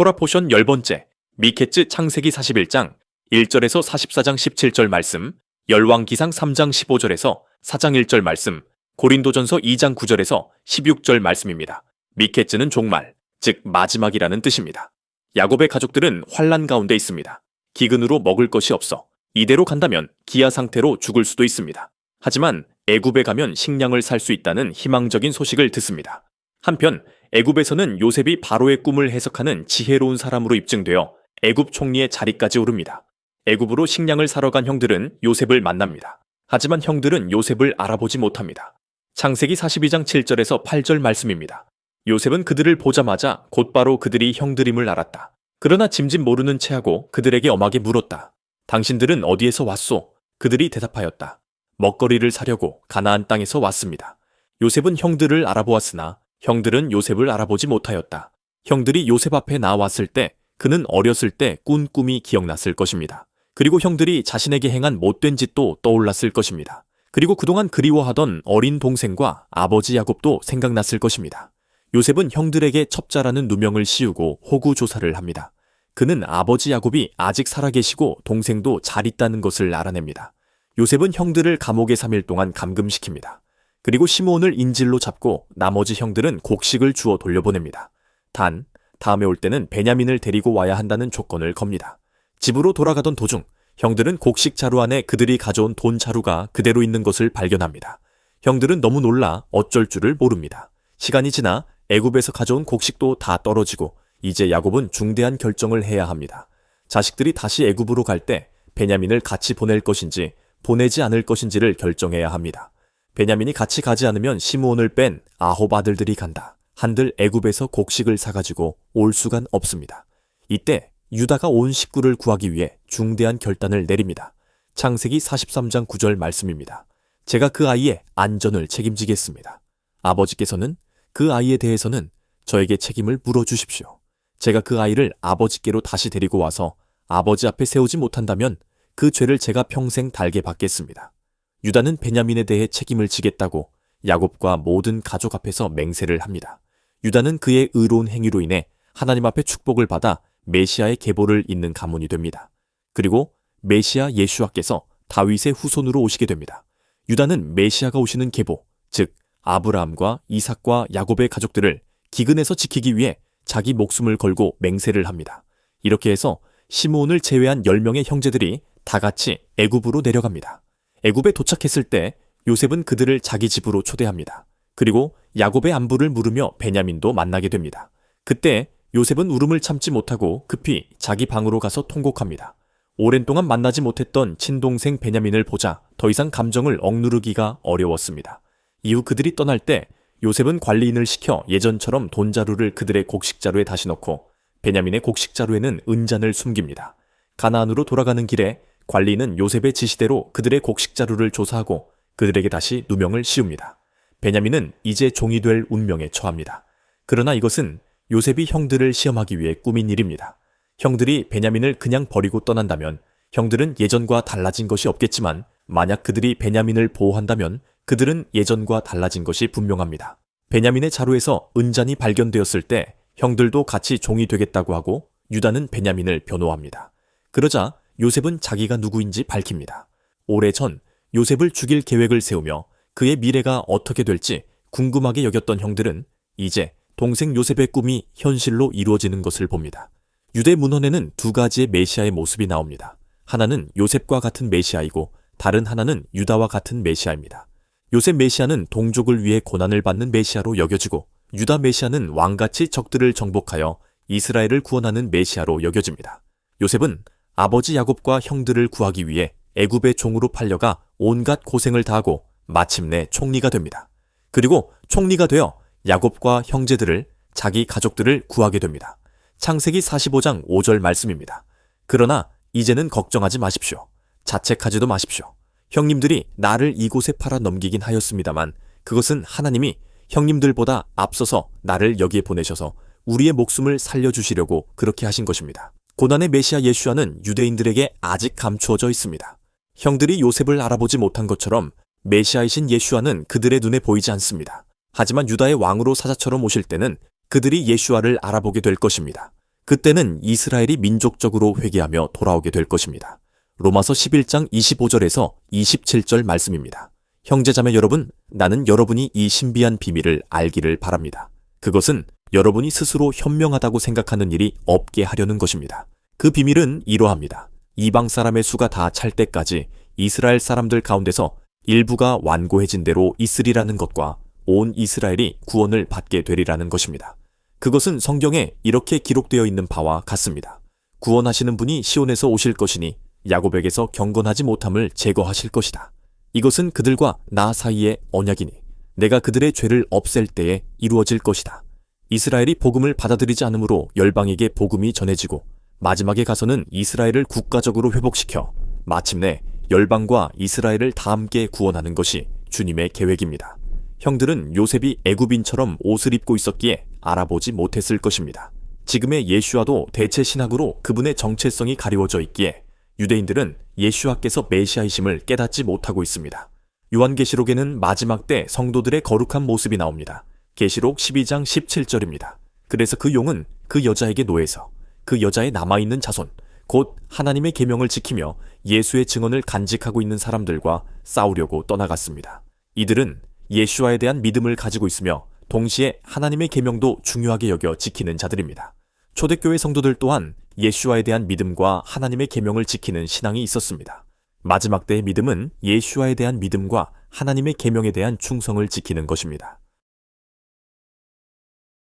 토라포션 10번째, 미케츠 창세기 41장 1절에서 44장 17절 말씀, 열왕기상 3장 15절에서 4장 1절 말씀, 고린도전서 2장 9절에서 16절 말씀입니다. 미케츠는 종말, 즉 마지막이라는 뜻입니다. 야곱의 가족들은 환난 가운데 있습니다. 기근으로 먹을 것이 없어 이대로 간다면 기아 상태로 죽을 수도 있습니다. 하지만 애굽에 가면 식량을 살 수 있다는 희망적인 소식을 듣습니다. 한편 애굽에서는 요셉이 바로의 꿈을 해석하는 지혜로운 사람으로 입증되어 애굽 총리의 자리까지 오릅니다. 애굽으로 식량을 사러 간 형들은 요셉을 만납니다. 하지만 형들은 요셉을 알아보지 못합니다. 창세기 42장 7절에서 8절 말씀입니다. 요셉은 그들을 보자마자 곧바로 그들이 형들임을 알았다. 그러나 짐짓 모르는 체하고 그들에게 엄하게 물었다. 당신들은 어디에서 왔소? 그들이 대답하였다. 먹거리를 사려고 가나안 땅에서 왔습니다. 요셉은 형들을 알아보았으나 형들은 요셉을 알아보지 못하였다. 형들이 요셉 앞에 나왔을 때 그는 어렸을 때 꾼 꿈이 기억났을 것입니다. 그리고 형들이 자신에게 행한 못된 짓도 떠올랐을 것입니다. 그리고 그동안 그리워하던 어린 동생과 아버지 야곱도 생각났을 것입니다. 요셉은 형들에게 첩자라는 누명을 씌우고 호구 조사를 합니다. 그는 아버지 야곱이 아직 살아계시고 동생도 잘 있다는 것을 알아냅니다. 요셉은 형들을 감옥에 3일 동안 감금시킵니다. 그리고 시므온을 인질로 잡고 나머지 형들은 곡식을 주어 돌려보냅니다. 단, 다음에 올 때는 베냐민을 데리고 와야 한다는 조건을 겁니다. 집으로 돌아가던 도중 형들은 곡식 자루 안에 그들이 가져온 돈 자루가 그대로 있는 것을 발견합니다. 형들은 너무 놀라 어쩔 줄을 모릅니다. 시간이 지나 애굽에서 가져온 곡식도 다 떨어지고 이제 야곱은 중대한 결정을 해야 합니다. 자식들이 다시 애굽으로 갈 때 베냐민을 같이 보낼 것인지 보내지 않을 것인지를 결정해야 합니다. 베냐민이 같이 가지 않으면 시므온을 뺀 아홉 아들들이 간다. 한들 애굽에서 곡식을 사가지고 올 수가 없습니다. 이때 유다가 온 식구를 구하기 위해 중대한 결단을 내립니다. 창세기 43장 9절 말씀입니다. 제가 그 아이의 안전을 책임지겠습니다. 아버지께서는 그 아이에 대해서는 저에게 책임을 물어주십시오. 제가 그 아이를 아버지께로 다시 데리고 와서 아버지 앞에 세우지 못한다면 그 죄를 제가 평생 달게 받겠습니다. 유다는 베냐민에 대해 책임을 지겠다고 야곱과 모든 가족 앞에서 맹세를 합니다. 유다는 그의 의로운 행위로 인해 하나님 앞에 축복을 받아 메시아의 계보를 잇는 가문이 됩니다. 그리고 메시아 예수와께서 다윗의 후손으로 오시게 됩니다. 유다는 메시아가 오시는 계보, 즉 아브라함과 이삭과 야곱의 가족들을 기근에서 지키기 위해 자기 목숨을 걸고 맹세를 합니다. 이렇게 해서 시므온을 제외한 10명의 형제들이 다 같이 애굽으로 내려갑니다. 애굽에 도착했을 때 요셉은 그들을 자기 집으로 초대합니다. 그리고 야곱의 안부를 물으며 베냐민도 만나게 됩니다. 그때 요셉은 울음을 참지 못하고 급히 자기 방으로 가서 통곡합니다. 오랜 동안 만나지 못했던 친동생 베냐민을 보자 더 이상 감정을 억누르기가 어려웠습니다. 이후 그들이 떠날 때 요셉은 관리인을 시켜 예전처럼 돈자루를 그들의 곡식자루에 다시 넣고 베냐민의 곡식자루에는 은잔을 숨깁니다. 가나안으로 돌아가는 길에 관리인은 요셉의 지시대로 그들의 곡식자루를 조사하고 그들에게 다시 누명을 씌웁니다. 베냐민은 이제 종이 될 운명에 처합니다. 그러나 이것은 요셉이 형들을 시험하기 위해 꾸민 일입니다. 형들이 베냐민을 그냥 버리고 떠난다면 형들은 예전과 달라진 것이 없겠지만 만약 그들이 베냐민을 보호한다면 그들은 예전과 달라진 것이 분명합니다. 베냐민의 자루에서 은잔이 발견되었을 때 형들도 같이 종이 되겠다고 하고 유다는 베냐민을 변호합니다. 그러자 요셉은 자기가 누구인지 밝힙니다. 오래전 요셉을 죽일 계획을 세우며 그의 미래가 어떻게 될지 궁금하게 여겼던 형들은 이제 동생 요셉의 꿈이 현실로 이루어지는 것을 봅니다. 유대 문헌에는 두 가지의 메시아의 모습이 나옵니다. 하나는 요셉과 같은 메시아이고 다른 하나는 유다와 같은 메시아입니다. 요셉 메시아는 동족을 위해 고난을 받는 메시아로 여겨지고 유다 메시아는 왕같이 적들을 정복하여 이스라엘을 구원하는 메시아로 여겨집니다. 요셉은 아버지 야곱과 형들을 구하기 위해 애굽의 종으로 팔려가 온갖 고생을 다하고 마침내 총리가 됩니다. 그리고 총리가 되어 야곱과 형제들을 자기 가족들을 구하게 됩니다. 창세기 45장 5절 말씀입니다. 그러나 이제는 걱정하지 마십시오. 자책하지도 마십시오. 형님들이 나를 이곳에 팔아 넘기긴 하였습니다만 그것은 하나님이 형님들보다 앞서서 나를 여기에 보내셔서 우리의 목숨을 살려주시려고 그렇게 하신 것입니다. 고난의 메시아 예수와는 유대인들에게 아직 감추어져 있습니다. 형들이 요셉을 알아보지 못한 것처럼 메시아이신 예수와는 그들의 눈에 보이지 않습니다. 하지만 유다의 왕으로 사자처럼 오실 때는 그들이 예수와를 알아보게 될 것입니다. 그때는 이스라엘이 민족적으로 회개하며 돌아오게 될 것입니다. 로마서 11장 25절에서 27절 말씀입니다. 형제자매 여러분, 나는 여러분이 이 신비한 비밀을 알기를 바랍니다. 그것은 여러분이 스스로 현명하다고 생각하는 일이 없게 하려는 것입니다. 그 비밀은 이러합니다. 이방 사람의 수가 다 찰 때까지 이스라엘 사람들 가운데서 일부가 완고해진 대로 있으리라는 것과 온 이스라엘이 구원을 받게 되리라는 것입니다. 그것은 성경에 이렇게 기록되어 있는 바와 같습니다. 구원하시는 분이 시온에서 오실 것이니 야곱에게서 경건하지 못함을 제거하실 것이다. 이것은 그들과 나 사이의 언약이니 내가 그들의 죄를 없앨 때에 이루어질 것이다. 이스라엘이 복음을 받아들이지 않으므로 열방에게 복음이 전해지고 마지막에 가서는 이스라엘을 국가적으로 회복시켜 마침내 열방과 이스라엘을 다 함께 구원하는 것이 주님의 계획입니다. 형들은 요셉이 애굽인처럼 옷을 입고 있었기에 알아보지 못했을 것입니다. 지금의 예슈아도 대체 신학으로 그분의 정체성이 가리워져 있기에 유대인들은 예슈아께서 메시아이심을 깨닫지 못하고 있습니다. 요한계시록에는 마지막 때 성도들의 거룩한 모습이 나옵니다. 계시록 12장 17절입니다. 그래서 그 용은 그 여자에게 노해서 그 여자의 남아있는 자손, 곧 하나님의 계명을 지키며 예수의 증언을 간직하고 있는 사람들과 싸우려고 떠나갔습니다. 이들은 예슈아에 대한 믿음을 가지고 있으며 동시에 하나님의 계명도 중요하게 여겨 지키는 자들입니다. 초대교회 성도들 또한 예슈아에 대한 믿음과 하나님의 계명을 지키는 신앙이 있었습니다. 마지막 때의 믿음은 예슈아에 대한 믿음과 하나님의 계명에 대한 충성을 지키는 것입니다.